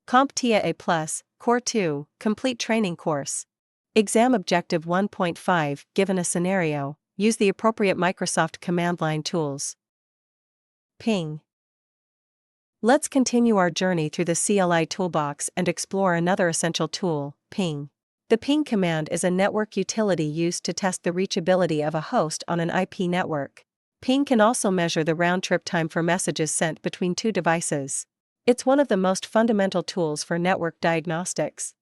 CompTIA A Core 2 Complete Training Course. Exam Objective 1.5 Given a scenario, use the appropriate Microsoft command line tools. Ping. Let's continue our journey through the CLI toolbox and explore another essential tool, ping. The ping command is a network utility used to test the reachability of a host on an IP network. Ping can also measure the round-trip time for messages sent between two devices. It's one of the most fundamental tools for network diagnostics.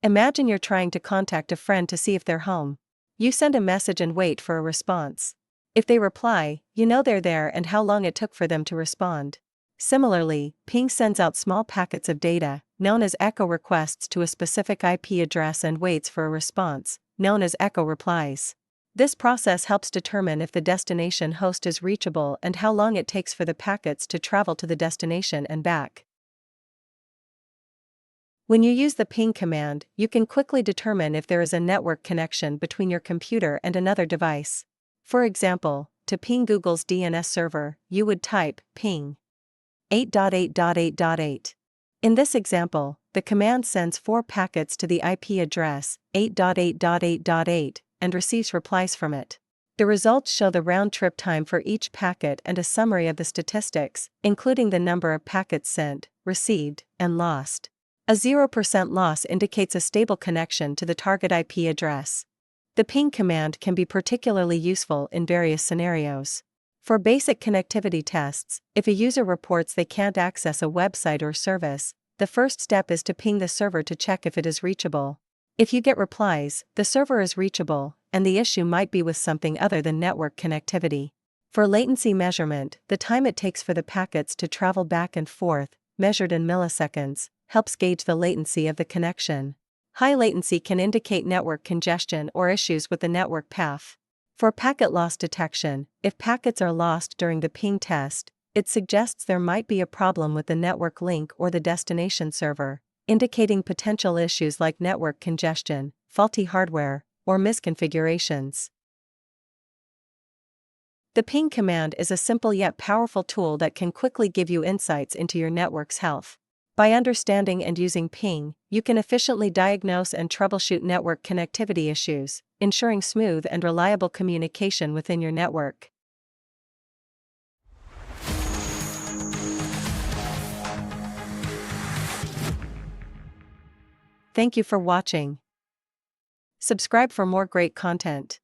Imagine you're trying to contact a friend to see if they're home. You send a message and wait for a response. If they reply, you know they're there and how long it took for them to respond. Similarly, ping sends out small packets of data, known as echo requests to a specific IP address and waits for a response, known as echo replies. This process helps determine if the destination host is reachable and how long it takes for the packets to travel to the destination and back. When you use the ping command, you can quickly determine if there is a network connection between your computer and another device. For example, to ping Google's DNS server, you would type ping 8.8.8.8. In this example, the command sends 4 packets to the IP address 8.8.8.8 and receives replies from it. The results show the round-trip time for each packet and a summary of the statistics, including the number of packets sent, received, and lost. A 0% loss indicates a stable connection to the target IP address. The ping command can be particularly useful in various scenarios. For basic connectivity tests, if a user reports they can't access a website or service, the first step is to ping the server to check if it is reachable. If you get replies, the server is reachable, and the issue might be with something other than network connectivity. For latency measurement, the time it takes for the packets to travel back and forth, measured in milliseconds, helps gauge the latency of the connection. High latency can indicate network congestion or issues with the network path. For packet loss detection, if packets are lost during the ping test, it suggests there might be a problem with the network link or the destination server, indicating potential issues like network congestion, faulty hardware, or misconfigurations. The ping command is a simple yet powerful tool that can quickly give you insights into your network's health. By understanding and using ping, you can efficiently diagnose and troubleshoot network connectivity issues, ensuring smooth and reliable communication within your network. Thank you for watching. Subscribe for more great content.